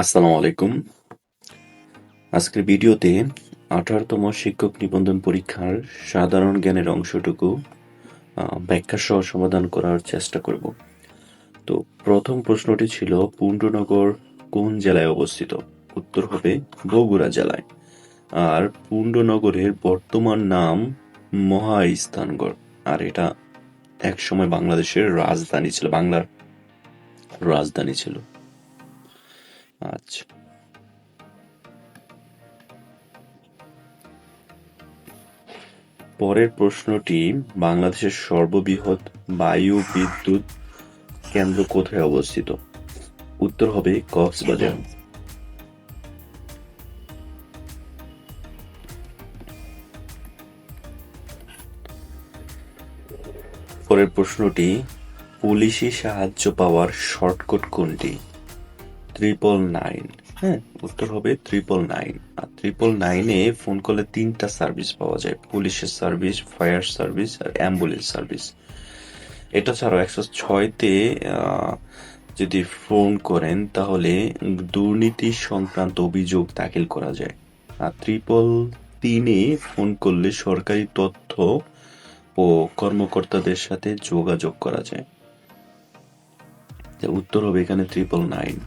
আসসালামু আলাইকুম। আজকের ভিডিওতে 18তম শিক্ষক নিবন্ধন পরীক্ষার সাধারণ জ্ঞানের অংশটুকু ব্যাখ্যা সহ সমাধান করার চেষ্টা করব। তো প্রথম প্রশ্নটি ছিল পুণ্ডনগর কোন জেলায় অবস্থিত? উত্তর হবে বগুড়া জেলায়। আর পুণ্ডনগরের বর্তমান নাম মহাস্থানগড়। আর এটা একসময় বাংলাদেশের রাজধানী ছিল, বাংলার রাজধানী ছিল। আচ্ছা, পরের প্রশ্নটি বাংলাদেশের সর্ববৃহৎ বায়ু বিদ্যুৎ কেন্দ্র কোথায় অবস্থিত? উত্তর হবে কক্সবাজার। পরের প্রশ্নটি পুলিশি সাহায্য পাওয়ার শর্টকাট কোনটি? 999। হ্যাঁ, উত্তর হবে 999। আর 999-এ ফোন করলে 3টা সার্ভিস পাওয়া যায়: পুলিশের সার্ভিস, ফায়ার সার্ভিস আর অ্যাম্বুলেন্স সার্ভিস। এটা ছাড়াও 106-তে যদি ফোন করেন তাহলে দুর্নীতি সংক্রান্ত অভিযোগ দাখিল করা যায়। আর 333-এ ফোন করলে সরকারি তথ্য ও কর্মকর্তাদের সাথে যোগাযোগ করা যায়। উত্তর হবে এখানে 999।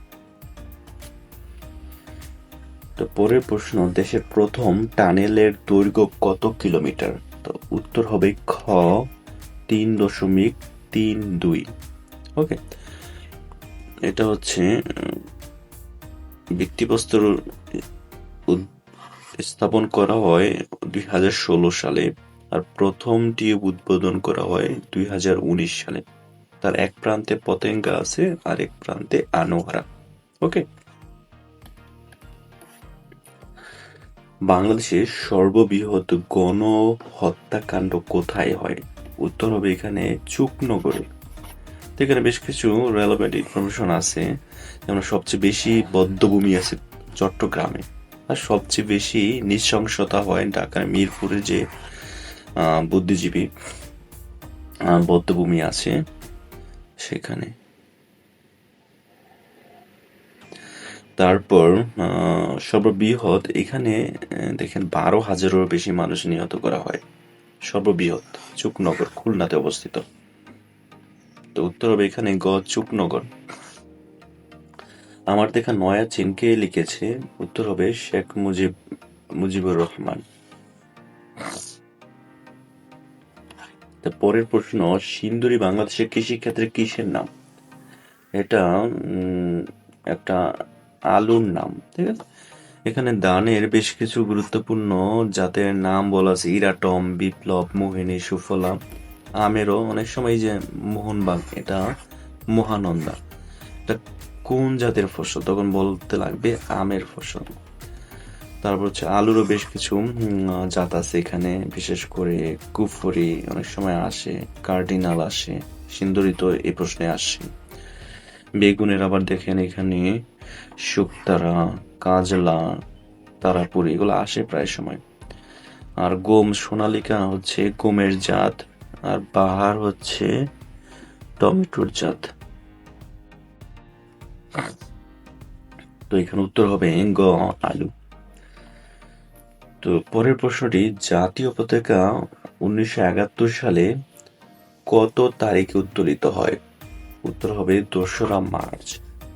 তো পরের প্রশ্ন, দেশের প্রথম টানেলের দৈর্ঘ্য কত কিলোমিটার? তো উত্তর হবে খ 3.32। ওকে, এটা হচ্ছে ভিত্তিপ্রস্তর স্থাপন করা হয় 2016 সালে। আর প্রথম টিউব উদ্বোধন করা হয় 2019 সালে। তার এক প্রান্তে পতেঙ্গা আছে আর এক প্রান্তে আনোয়ারা। ওকে, বাংলাদেশের সর্ববৃহৎ গণহত্যাকাণ্ড কোথায় হয়? উত্তর হবে এখানে চুকনগরে। এখানে বেশ কিছু রেলেভেন্ট ইনফরমেশন আছে, যেমন সবচেয়ে বেশি বধ্যভূমি আছে চট্টগ্রামে, আর সবচেয়ে বেশি নৃশংসতা হয় ঢাকার মিরপুরে যে বুদ্ধিজীবী বধ্যভূমি আছে সেখানে। তারপর সর্ববৃহৎ এখানে দেখেন 12,000-এরও বেশি মানুষ নিহত করা হয়। সর্ববৃহৎ চুকনগর, খুলনাতে অবস্থিত। তো উত্তর হবে এখানে গ চুকনগর। আমার দেখা নয়া চীন কে লিখেছে? উত্তর হবে শেখ মুজিবুর রহমান। পরের প্রশ্ন, সিন্দুরি বাংলাদেশের কৃষিক্ষেত্রে কিসের নাম? এটা একটা আলুর নাম, ঠিক আছে। এখানে ধানের বেশ কিছু গুরুত্বপূর্ণ জাতের নাম বলা আছে: ইরাটম, বিপ্লব, মোহিনী, সুফলা। আমেরও অনেক সময় যে মোহনবাগ, এটা মহানন্দা। এটা কোন জাতের ফসল? তখন বলতে লাগবে আমের ফসল। তারপর হচ্ছে আলুরও বেশ কিছু জাত আছে এখানে, বিশেষ করে কুফরি অনেক সময় আসে, কার্ডিনাল আসে, সিন্দুরি তো এই প্রশ্নে আসে। বেগুনের আবার দেখেন এখানে শুকতারা, কাজলা, তারাপুরি এগুলো আসে প্রায় সময়। আর গম সোনালিকা হচ্ছে গমের জাত, আর বাহার হচ্ছে টমেটোর জাত। তো এখানে উত্তর হবে গ আলু। তো পরের প্রশ্নটি, জাতীয় পতাকা 1971 সালে কত তারিখে উত্তোলিত হয়? উত্তর হবে 2রা মার্চ।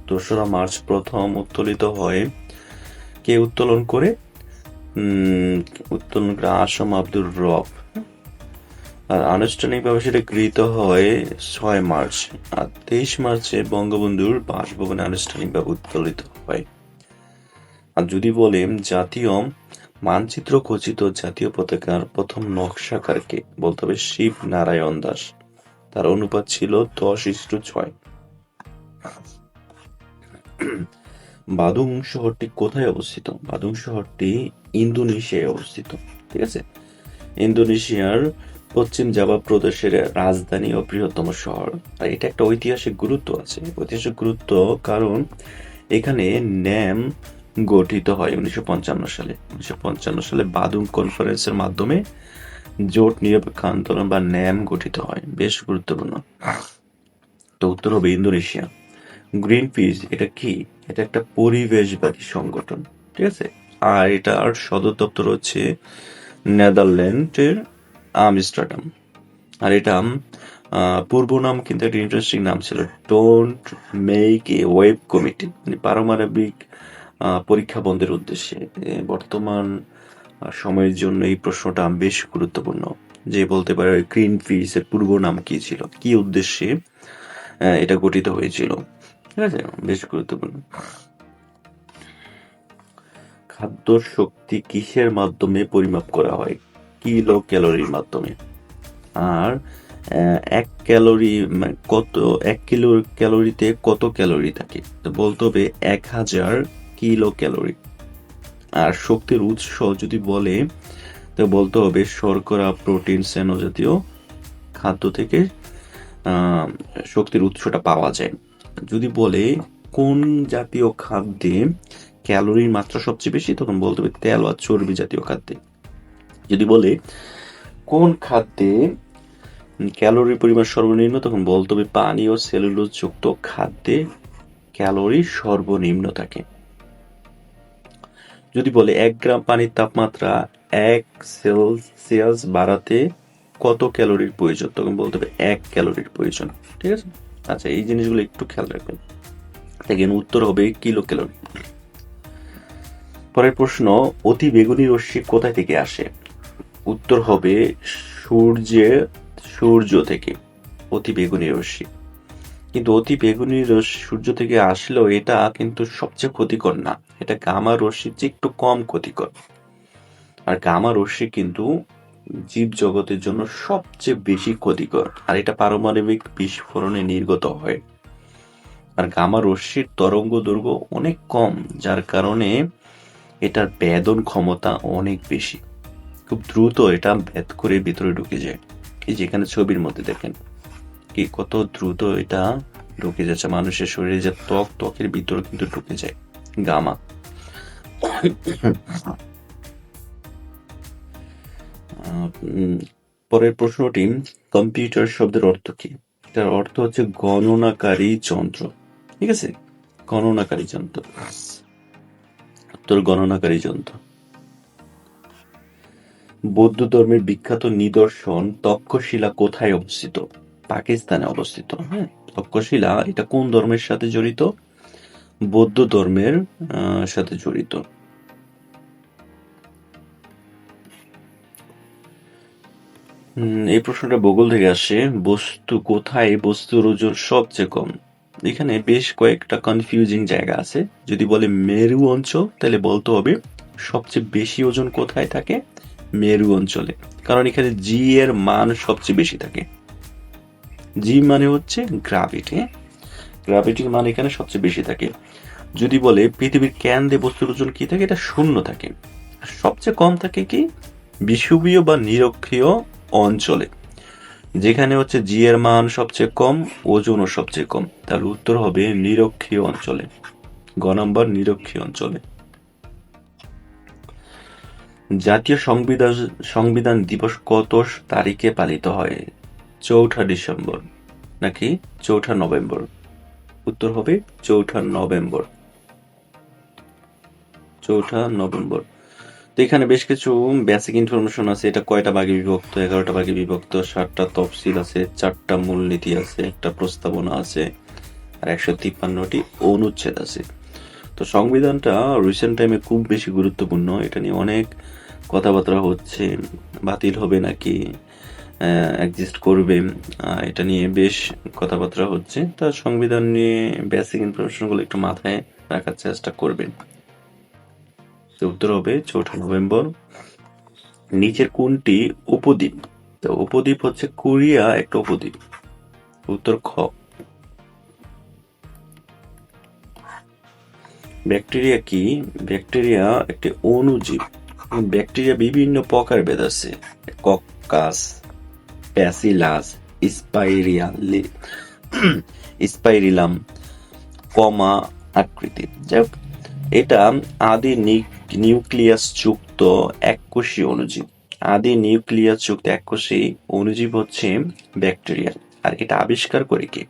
2রা মার্চ প্রথম উত্তোলিত হয়। কে উত্তোলন করে? উত্তোলন করে আসম আব্দুর রব। আর আনুষ্ঠানিকভাবে সেটা গৃহীত হয় 6 মার্চ। আর 23 মার্চে বঙ্গবন্ধুর বাসভবনে আনুষ্ঠানিকভাবে উত্তোলিত হয়। আর যদি বলেন জাতীয় মানচিত্র খচিত জাতীয় পতাকার প্রথম নকশাকারকে, বলতে হবে শিব নারায়ণ দাস। তার অনুপাত ছিল 10:6। বাদুং শহরটি কোথায় অবস্থিত? বাদুং শহরটি ইন্দোনেশিয়ায় অবস্থিত, ঠিক আছে। ইন্দোনেশিয়ার পশ্চিম জাভা প্রদেশের রাজধানী ও বৃহত্তম শহর। আর এটা একটা ঐতিহাসিক গুরুত্ব আছে। ঐতিহাসিক গুরুত্ব কারণ এখানে ন্যাম গঠিত হয় 1955 সালে। 1955 সালে বাদুং কনফারেন্সের মাধ্যমে জোট নিরপেক্ষ আন্দোলন বা ন্যাম গঠিত হয়, বেশ গুরুত্বপূর্ণ। তো উত্তর হবে ইন্দোনেশিয়া। গ্রিন পিস এটা কি? এটা একটা পরিবেশবাদী সংগঠন, ঠিক আছে? আর এটার সদর দপ্তর হচ্ছে নেদারল্যান্ডের আমস্টারডাম। আর এটা পূর্ব নাম কিন্তু একটা ইন্টারেস্টিং নাম ছিল, don't make a web committee, মানে পারমাণবিক পরীক্ষা বন্ধের উদ্দেশ্যে। বর্তমান সময়ের জন্য এই প্রশ্নটা বেশ গুরুত্বপূর্ণ, যে বলতে পারে গ্রিন পিস এর পূর্ব নাম কি ছিল, কি উদ্দেশ্যে এটা গঠিত হয়েছিল, ঠিক আছে? বেশ গুরুত্বপূর্ণ। খাদ্য শক্তি কিসের মাধ্যমে পরিমাপ করা হয়? কিলো ক্যালোরির মাধ্যমে। আর এক ক্যালোরি এক কিলো ক্যালোরিতে কত ক্যালোরি থাকে? তো বলতে হবে 1000 কিলো ক্যালোরি। আর শক্তির উৎস যদি বলে, তো বলতে হবে শর্করা, প্রোটিন, স্নেহ জাতীয় খাদ্য থেকে শক্তির উৎসটা পাওয়া যায়। যদি বলে কোন জাতীয় খাদ্যে ক্যালোরির মাত্রা সবচেয়ে বেশি, তখন বলতে হবে তেল আর চর্বি জাতীয় খাদ্যে। যদি বলে কোন খাদ্যে ক্যালোরির পরিমাণ সর্বনিম্ন, তখন বলতে হবে পানি ও সেলুলোজ যুক্ত খাদ্যে ক্যালোরি সর্বনিম্ন থাকে। যদি বলে 1 গ্রাম পানির তাপমাত্রা 1 সেলসিয়াস বাড়াতে কত ক্যালোরির প্রয়োজন, তখন বলতে হবে 1 ক্যালোরির প্রয়োজন, ঠিক আছে? আচ্ছা, এই জিনিসগুলো একটু খেয়াল রাখবেন। দেখেন, উত্তর হবে কিলো ক্যালোরি। পরের প্রশ্ন, অতি বেগুনি রশ্মি কোথায় থেকে আসে? উত্তর হবে সূর্য থেকে অতি বেগুনি রশ্মি। কিন্তু অতি বেগুনি রশ্মি সূর্য থেকে আসলেও এটা কিন্তু সবচেয়ে ক্ষতিকর না, এটা গামা রশ্মির চেয়ে একটু কম ক্ষতিকর। আর গামা রশ্মি কিন্তু জীব জগতের জন্য সবচেয়ে বেশি ক্ষতিকর, আর এটা পারমাণবিক বিস্ফোরণে নির্গত হয়। আর গামা রশ্মির তরঙ্গ দৈর্ঘ্য অনেক কম, যার কারণে এটার বেদন ক্ষমতা অনেক বেশি। খুব দ্রুত এটা ভেদ করে ভিতরে ঢুকে যায়। এই যেখানে ছবির মধ্যে দেখেন কি কত দ্রুত এটা ঢুকে যাচ্ছে মানুষের শরীরে, যে ত্বকের ভিতরে কিন্তু ঢুকে যায় গামা। পরের প্রশ্নটি, কম্পিউটার শব্দের অর্থ কি? এটার অর্থ হচ্ছে গণনাকারী যন্ত্র, ঠিক আছে? গণনাকারী যন্ত্র, গণনাকারী যন্ত্র। বৌদ্ধ ধর্মের বিখ্যাত নিদর্শন তক্ষশিলা কোথায় অবস্থিত? পাকিস্তানে অবস্থিত। হ্যাঁ, তক্ষশিলা এটা কোন ধর্মের সাথে জড়িত? বৌদ্ধ ধর্মের সাথে জড়িত। এই প্রশ্নটা ভূগোল থেকে আসে। কোথায় বস্তুর ওজন সবচেয়ে কম? এখানে বেশ কয়েকটা কনফিউজিং জায়গা আছে। যদি বলে মেরু অঞ্চল, তাহলে বলতে হবে সবচেয়ে বেশি ওজন কোথায় থাকে? মেরু অঞ্চলে, কারণ এখানে জি এর মান সবচেয়ে বেশি থাকে। জি মানে হচ্ছে গ্রাভিটি, গ্রাভিটির মান এখানে সবচেয়ে বেশি থাকে। যদি বলে পৃথিবীর কেন্দ্রে বস্তুর ওজন কি থাকে, এটা 0 থাকে। সবচেয়ে কম থাকে কি? বিষুবীয় বা নিরক্ষীয় অঞ্চলে, যেখানে হচ্ছে জি এর মান সবচেয়ে কম, ওজনও সবচেয়ে কম। তার উত্তর হবে নিরক্ষীয় অঞ্চলে, গ নম্বর, নিরক্ষীয় অঞ্চলে। জাতীয় সংবিধান দিবস কত তারিখে পালিত হয়? 4 ডিসেম্বর নাকি 4 নভেম্বর? উত্তর হবে 4 নভেম্বর, 4 নভেম্বর। তো এখানে বেশ কিছু বেসিক ইনফরমেশন আছে। এটা কয়টা ভাগে বিভক্ত? 11টা ভাগে বিভক্ত, 7টা তফসিল আছে, 4টা মূলনীতি আছে, একটা প্রস্তাবনা আছে, আর 153টি অনুচ্ছেদ আছে। তো সংবিধানটা রিসেন্ট টাইমে খুব বেশি গুরুত্বপূর্ণ। এটা নিয়ে অনেক কথাবার্তা হচ্ছে, বাতিল হবে নাকি এক্সিস্ট করবে, এটা নিয়ে বেশ কথাবার্তা হচ্ছে। তা সংবিধান নিয়ে বেসিক ইনফরমেশনগুলো একটু মাথায় রাখার চেষ্টা করবেন। উত্তর হবে 4 নভেম্বর। নিচের কোনটি উপদ্বীপ? তো উপদ্বীপ হচ্ছে কোরিয়া একটা উপদ্বীপ। উত্তর খ। ব্যাকটেরিয়া কি? ব্যাকটেরিয়া একটি অণুজীব। ব্যাকটেরিয়া বিভিন্ন প্রকারভেদ আছে, কক্কাস, ব্যাসিলাস, স্পাইরিলাম, কমা আকৃতির। এটা আদি নিউক্লিয়াস যুক্ত এককোষী অণুজীব। আদি নিউক্লিয়াস যুক্ত এককোষী অণুজীব হচ্ছে ব্যাকটেরিয়া। আর এটা আবিষ্কার করে কে?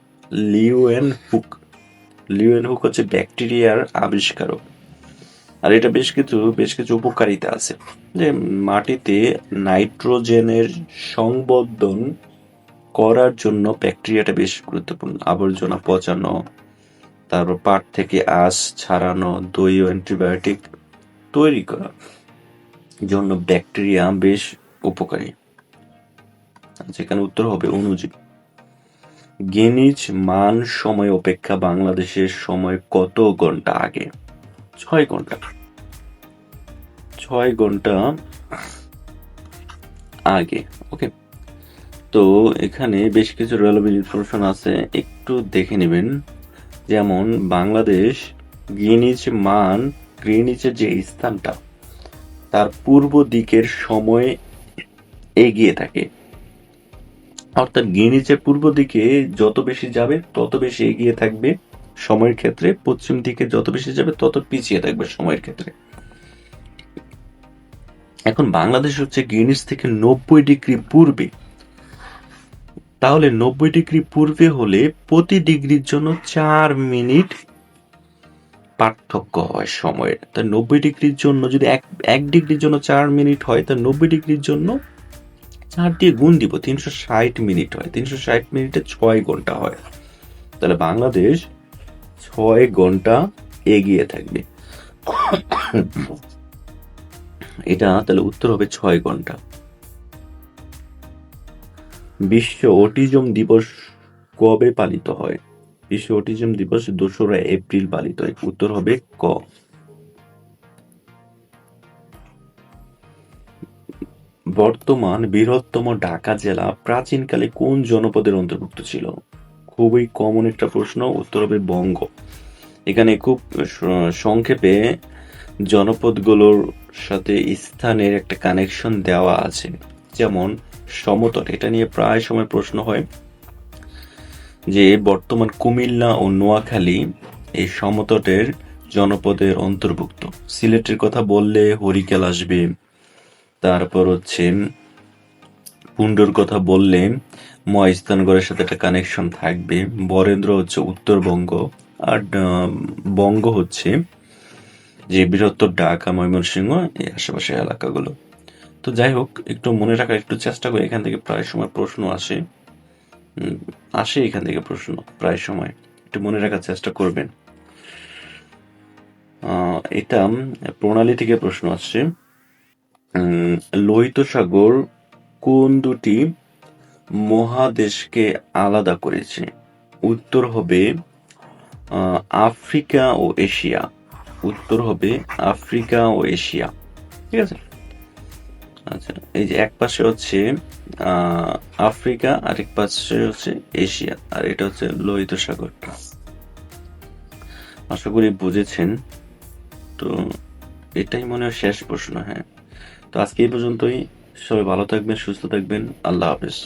Leeuwen hook. লিউয়েনহুক হচ্ছে ব্যাকটেরিয়ার আবিষ্কারক। আর এটা বেশ কিছু উপকারিতা আছে, যে মাটিতে নাইট্রোজেনের সংবর্ধন করার জন্য ব্যাকটেরিয়াটা বেশ গুরুত্বপূর্ণ। আবর্জনা পচানো, তারপর পাট থেকে আঁশ ছাড়ানো, দই ও অ্যান্টিবায়োটিক তৈরি করা জন্য ব্যাকটেরিয়া বেশ উপকারী। যেখানে উত্তর হবে অণুজীব। গ্রিনিচ মান সময় অপেক্ষা বাংলাদেশের সময় কত ঘন্টা আগে? 6 ঘন্টা। 6 ঘন্টা আগে। ওকে, তো এখানে বেশ কিছু রেলেভেন্ট ইনফরমেশন আছে, একটু দেখে নেবেন। যেমন বাংলাদেশ গ্রিনিচের যে স্থানটা, তার পূর্ব দিকের সময় এগিয়ে থাকে। অর্থাৎ গ্রিনিচের পূর্ব দিকে যত বেশি যাবে তত বেশি এগিয়ে থাকবে সময়ের ক্ষেত্রে, পশ্চিম দিকে যত বেশি যাবে তত পিছিয়ে থাকবে সময়ের ক্ষেত্রে। এখন বাংলাদেশ হচ্ছে গ্রিনিচ থেকে 90 ডিগ্রি পূর্বে। তাহলে 90 ডিগ্রি পূর্বে হলে প্রতি ডিগ্রির জন্য 4 মিনিট পার্থক্য হয় সময়ের। তা 90 ডিগ্রির জন্য যদি এক ডিগ্রির জন্য 4 মিনিট হয়, তা 90 ডিগ্রির জন্য 4 দিয়ে গুণ দিব, 360 মিনিট হয়। 360 মিনিটে 6 ঘন্টা হয়। তাহলে বাংলাদেশ 6 ঘন্টা এগিয়ে থাকবে। এটা তাহলে উত্তর হবে 6 ঘন্টা। বিশ্ব অটিজম দিবস কবে পালিত হয়? বিশ্ব অটিজম দিবস 2রা এপ্রিল পালিত হয়। উত্তর হবে ক। বর্তমান বৃহত্তম ঢাকা জেলা প্রাচীনকালে কোন জনপদের অন্তর্ভুক্ত ছিল? খুবই কমন একটা প্রশ্ন, উত্তর হবে বঙ্গ। এখানে খুব সংক্ষেপে জনপদগুলোর সাথে স্থানের একটা কানেকশন দেওয়া আছে। যেমন সমতট, এটা নিয়ে প্রায় সময় প্রশ্ন হয় যে বর্তমান কুমিল্লা ও নোয়াখালী এই সমতটের জনপদের অন্তর্ভুক্ত। সিলেটের কথা বললে হরিকেল আসবে, তারপর হচ্ছে পুণ্ডর কথা বললে মহাস্থানগড়ের সাথে একটা কানেকশন থাকবে। বরেন্দ্র হচ্ছে উত্তরবঙ্গ, আর বঙ্গ হচ্ছে যে বৃহত্তর ঢাকা, ময়মনসিংহ এই আশেপাশের এলাকাগুলো। তো যাই হোক, একটু মনে রাখার একটু চেষ্টা করি, এখান থেকে প্রায় সময় প্রশ্ন আসে এখান থেকে প্রশ্ন প্রায় সময়, একটু মনে রাখার চেষ্টা করবেন। এটা প্রণালী থেকে প্রশ্ন আসছে। লোহিত সাগর কোন দুটি মহাদেশকে আলাদা করেছে? উত্তর হবে আফ্রিকা ও এশিয়া। উত্তর হবে আফ্রিকা ও এশিয়া। ঠিক আছে। আচ্ছা, এই যে এক পাশে হচ্ছে আফ্রিকা, আরেক পাশে হচ্ছে এশিয়া, আর এটা হচ্ছে লোহিত সাগরটা। আশা করি বুঝেছেন। তো এটাই মনে হয় শেষ প্রশ্ন। হ্যাঁ, তো আজকে এই পর্যন্তই। সবাই ভালো থাকবেন, সুস্থ থাকবেন। আল্লাহ হাফেজ।